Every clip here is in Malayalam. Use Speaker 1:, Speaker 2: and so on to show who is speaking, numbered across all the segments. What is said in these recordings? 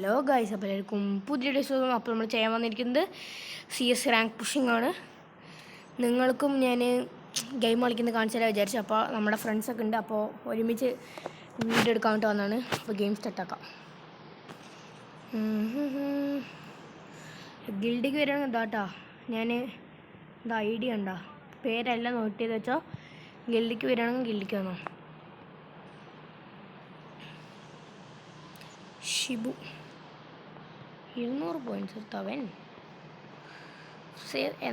Speaker 1: ഹലോ ഗൈസ്, അപ്പോൾ എല്ലാവർക്കും പുതിയ ദിവസം. അപ്പോൾ നമ്മൾ ചെയ്യാൻ വന്നിരിക്കുന്നത് CS റാങ്ക് പുഷിംഗ് ആണ്. നിങ്ങൾക്കും ഞാൻ ഗെയിം കളിക്കുന്നത് കാണിച്ചു തരാൻ വിചാരിച്ചു. അപ്പോൾ നമ്മുടെ ഫ്രണ്ട്സൊക്കെ ഉണ്ട്, അപ്പോൾ ഒരുമിച്ച് വീഡിയോ എടുക്കാൻ വേണ്ടി വന്നതാണ്. അപ്പോൾ ഗെയിം സ്റ്റാർട്ടാക്കാം. ഗിൽഡിക്ക് വരികയാണെങ്കിൽ എന്താ ഞാൻ എന്താ ID ഉണ്ടോ, പേരെല്ലാം നോട്ട് ചെയ്ത് വെച്ചോ. ഗിൽഡിക്ക് വരികയാണെങ്കിൽ ഗിൽഡിക്ക് വന്നോ. ഷിബു 200 പോയിൻറ്റ്സ് എടുത്തവൻ.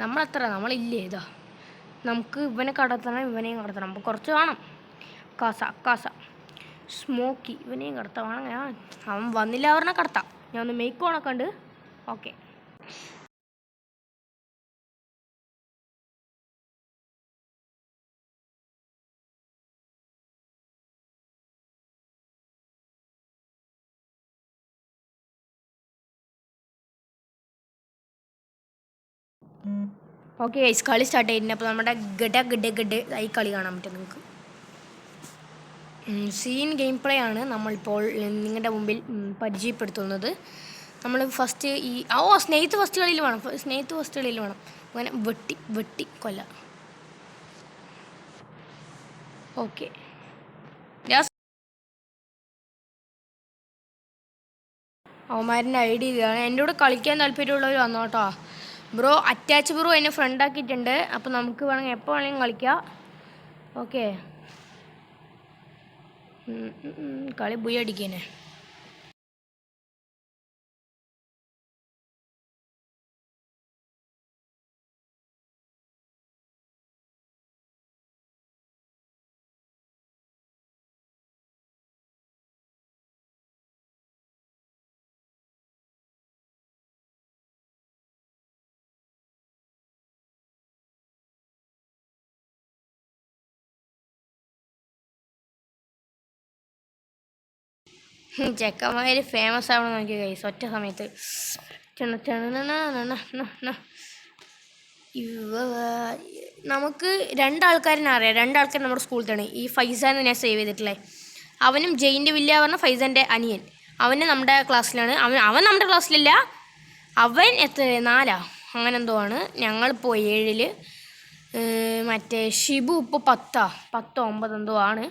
Speaker 1: നമ്മളെത്ര നമ്മളില്ലേ, ഇതാ നമുക്ക് ഇവനെ കടത്തണം, ഇവനെയും കടത്തണം. അപ്പോൾ കുറച്ച് വേണം. കാസ സ്മോക്കി ഇവനെയും കടത്താൻ വേണം. അവൻ വന്നില്ല പറഞ്ഞാൽ കടത്താം. ഞാൻ ഒന്ന് മേക്ക് ഓണൊക്കെ ഉണ്ട്. ഓക്കെ, ഗൈസ്, കളി സ്റ്റാർട്ട് ചെയ്തിട്ടുണ്ട്. അപ്പോൾ നമ്മുടെ ഗഡ ഈ കളി കാണാൻ പറ്റും നിങ്ങൾക്ക്. സീൻ ഗെയിം പ്ലേ ആണ് നമ്മളിപ്പോൾ നിങ്ങളുടെ മുമ്പിൽ പരിചയപ്പെടുത്തുന്നത്. നമ്മൾ ഫസ്റ്റ് സ്നേഹിത്ത് ഫസ്റ്റ് കളിയിൽ വേണം. അങ്ങനെ വെട്ടി കൊല്ല. ഓക്കെ, അവന്മാരുടെ ID ഇതാണ്. എൻ്റെ കൂടെ കളിക്കാൻ താല്പര്യമുള്ളവർ വന്നോട്ടോ. ബ്രോ അറ്റാച്ച് ബ്രോ എന്നെ ഫ്രണ്ട് ആക്കിയിട്ടുണ്ട്. അപ്പോൾ നമുക്ക് വേണമെങ്കിൽ എപ്പോൾ വേണമെങ്കിലും കളിക്കാം. ഓക്കെ, കളി ബുയി അടിക്കണേ. ചെക്കന്മാർ ഫേമസ് ആവണം നോക്കിയ കൈസ് ഒറ്റ സമയത്ത്. നമുക്ക് രണ്ടാൾക്കാരിനെ അറിയാം. രണ്ടാൾക്കാർ നമ്മുടെ സ്കൂളിൽ തന്നെ. ഈ ഫൈസാന്ന് ഞാൻ സേവ് ചെയ്തിട്ടില്ലേ, അവനും ജെയിൻ്റെ വില്ല പറഞ്ഞ ഫൈസൻ്റെ അനിയൻ. അവന് നമ്മുടെ ക്ലാസ്സിലാണ്. അവൻ നമ്മുടെ ക്ലാസ്സിലില്ല. അവൻ 4 അങ്ങനെ എന്തോ ആണ്. ഞങ്ങളിപ്പോൾ 7. മറ്റേ ഷിബു ഇപ്പോൾ 10 9 എന്തോ ആണ്.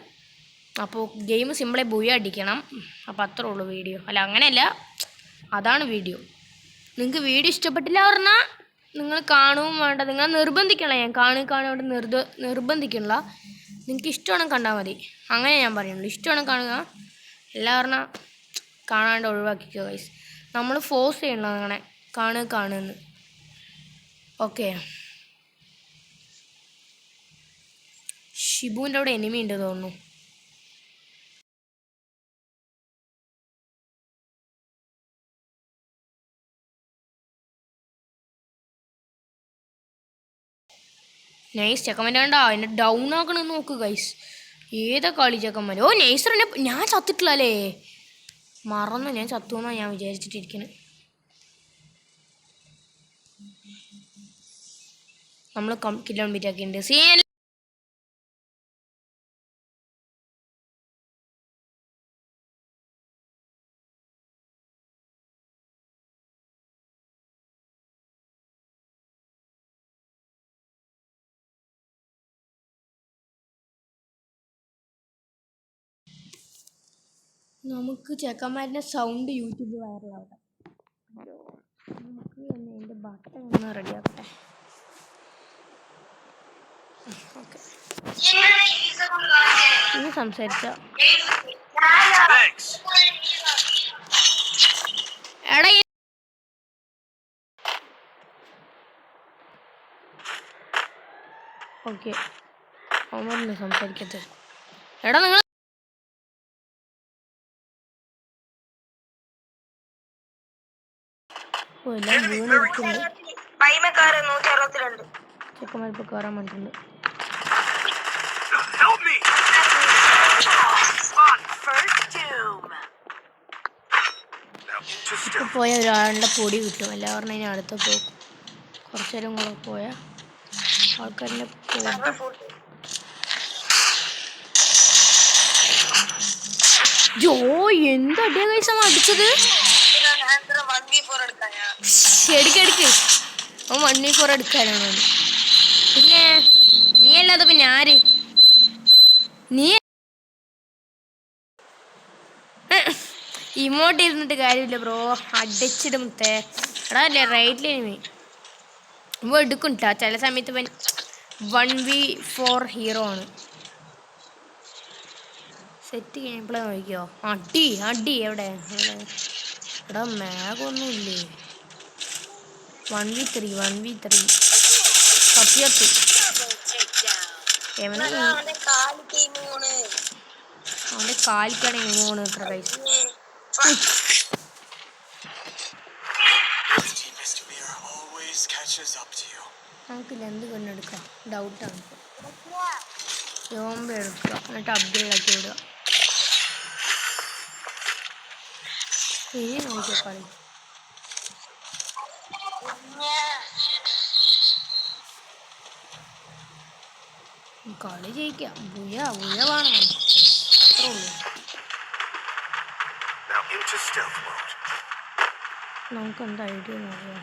Speaker 1: അപ്പോൾ ഗെയിം സിമ്പിളായി ബുയ അടിക്കണം. അപ്പോൾ അത്രേ ഉള്ളൂ വീഡിയോ. അല്ല, അങ്ങനെയല്ല, അതാണ് വീഡിയോ. നിങ്ങൾക്ക് വീഡിയോ ഇഷ്ടപ്പെട്ടില്ല പറഞ്ഞാൽ നിങ്ങൾ കാണുകയും വേണ്ട. നിങ്ങൾ നിർബന്ധിക്കണ. ഞാൻ കാണുവിടെ നിർബന്ധിക്കണില്ല. നിങ്ങൾക്ക് ഇഷ്ടമാണെങ്കിൽ കണ്ടാൽ മതി. അങ്ങനെ ഞാൻ പറയുള്ളൂ. ഇഷ്ടമാണെങ്കിൽ കാണുക, എല്ലാം പറഞ്ഞാൽ കാണാണ്ട് ഒഴിവാക്കിക്കുക ഗൈസ്. നമ്മൾ ഫോഴ്സ് ചെയ്യണല്ലോ അങ്ങനെ കാണുമെന്ന്. ഓക്കെ, ഷിബുവിൻ്റെ അവിടെ എനിമി ഉണ്ട് തോന്നുന്നു. നൈസ് ചെക്കന്മാരെ കണ്ടാ എന്നെ ഡൗൺ ആക്കണമെന്ന് നോക്ക് ഗൈസ്. ഏതാ കളി ചെക്കന്മാർ. നൈസറിനെ ഞാൻ ചത്തിട്ടില്ല അല്ലേ, മറന്നു. ഞാൻ ചത്തുവെന്നാണ് ഞാൻ വിചാരിച്ചിട്ടിരിക്കുന്നത്. നമ്മൾ കില്ല് കംപ്ലീറ്റ് ആക്കിയിട്ടുണ്ട്. സീൻ നമുക്ക് ചെക്കന്മാരുടെ സൗണ്ട് യൂട്യൂബ് വൈറലാവട്ടെ. നമുക്ക് എൻ്റെ ബട്ടൺ ഒന്ന് റെഡിയാക്കട്ടെ. ഓക്കെ, ഇനി സംസാരിച്ച എടാ ഓക്കെ, അവനൊന്ന് സംസാരിക്കട്ടെ. എടാ നിങ്ങൾ എല്ലാം വീണെടുക്കുന്നുണ്ട്. ചെക്കന്മാർ ഇപ്പോൾ കയറാൻ വേണ്ടിയിട്ടുണ്ട്. ഇപ്പോൾ പോയ ഒരാളുടെ പൊടി കിട്ടും. എല്ലാം പറഞ്ഞാൽ ഇനി അടുത്ത് പോകും. കുറച്ചു നേരം കൂടെ പോയാൽ ആൾക്കാരിനെ പോകും. ജോ എന്താ അടിയ കൈസ അടിച്ചത്? എടുക്കെടുക്ക്. അവൻ 1v4 എടുക്കാനാണ്. പിന്നെ നീ അല്ലാതെ പിന്നെ ആര്? നീ ഇമോട്ട് ഇരുന്നിട്ട് കാര്യമില്ല ബ്രോ, അടിച്ചിടും തേ. എടാ അല്ലേ റൈറ്റിലിനി ഇവ എടുക്കും കേട്ടോ ചില സമയത്ത്. 1v4 ഹീറോ ആണ്. സെറ്റ് കഴിഞ്ഞപ്പോഴേ നോക്കിയോ. അടി അടി എവിടെ എടാ മാഗൊന്നുമില്ലേ? 1v3 1v3 സത്യത്തു അവൻ്റെ കാലിക്കാണ് ഇമോണ് ഇത്ര കൈസ്. നമുക്കില്ല എന്ത് കണ്ണെടുക്കാം, ഡൗട്ടാണ്. യോമ്പ എടുക്കുക എന്നിട്ട് അപ്ഗ്രേഡ് ആക്കി വിടുക. ഇനി നോക്കിയ കളി കളി ജയിക്കാം. ബുയ ബുയ വേണം അത്രേ ഉള്ളൂ. നമുക്ക് എന്താ ഐഡിയ നോക്കാം.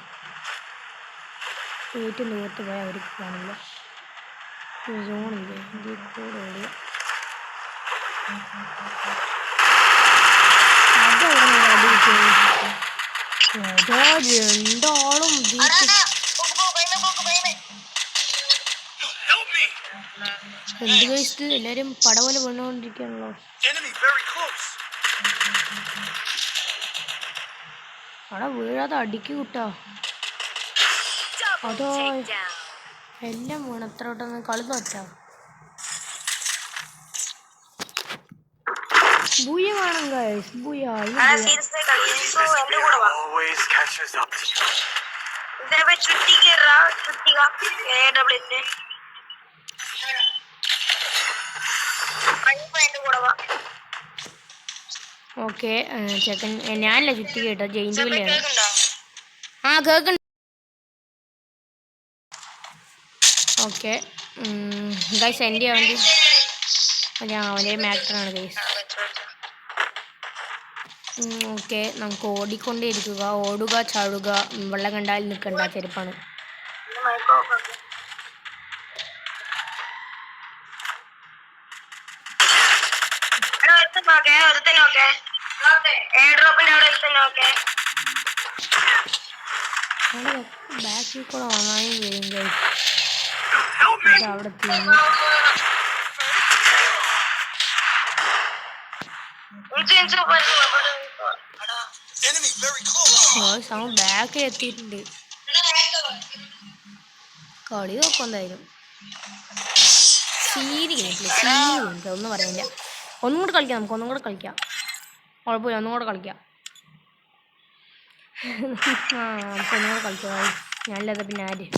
Speaker 1: ഏറ്റവും ദൂരത്ത് പോയാൽ അവർക്ക് കാണില്ല. സോണില്ലേ ഇതിൽ കൂടെ ഓടുക. അതവിടെ അടി കിട്ടും. അതാ രണ്ടാളും എന്ത് കഴിച്ചിട്ട് എല്ലാരും പട പോലെ വീണുകൊണ്ടിരിക്കുകയാണല്ലോ. അവിടെ വീഴാതെ അടിക്ക് കൂട്ടാ. അതോ എല്ലാം വീണ് എത്ര വട്ടം കളി തോറ്റാ. ബുയ വേണം ഗൈസ്, ബുയ. ഓക്കെ ചെക്കൻ ഞാനല്ല ചുറ്റി കേട്ടോ, ജയിൻ്റെ വില്ലയാണ്. ആ കേൾക്കണ്ട. ഓക്കെ ഗൈസ് എൻ്റെ അവൻ്റെ അവൻ്റെ മാക്ടറാണ് ഗൈസ്. ഓക്കെ നമുക്ക് ഓടിക്കൊണ്ടേ ഇരിക്കുക, ഓടുക ചാടുക, വെള്ളം കണ്ടാൽ നിൽക്കണ്ട ചെരുപ്പാണ്. ബാക്കിൽ കൂടെ നന്നായി വരും ഗൈസ്. അവിടെ തിന്നു. അവൻ ബാക്കിൽ എത്തിയിട്ടുണ്ട്. കളി നോക്കും എന്തായാലും. സീരി ഒന്നും പറയാനില്ല. ഒന്നും കൂടെ കളിക്കാം, നമുക്ക് ഒന്നും കൂടെ കളിക്കാം. കുഴപ്പമില്ല, ഒന്നും കൂടെ കളിക്കാം. നമുക്ക് ഒന്നും കൂടെ കളിക്കാം. ഞാനില്ലാതെ പിന്നെ ആര്?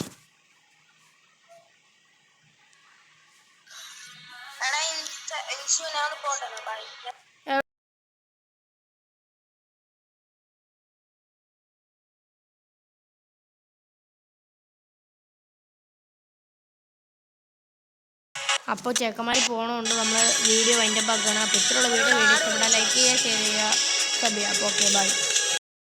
Speaker 1: അപ്പോൾ ചെക്കന്മാർ പോകണമുണ്ട്. നമ്മൾ വീഡിയോ അതിൻ്റെ ഭാഗമാണ്. അപ്പോൾ ഇത്രയുള്ള വീഡിയോ ഇഷ്ടപ്പെട്ടാൽ ലൈക്ക് ചെയ്യുക, ഷെയർ ചെയ്യുക, സബ് ചെയ്യുക. അപ്പോൾ ഓക്കെ ബൈ.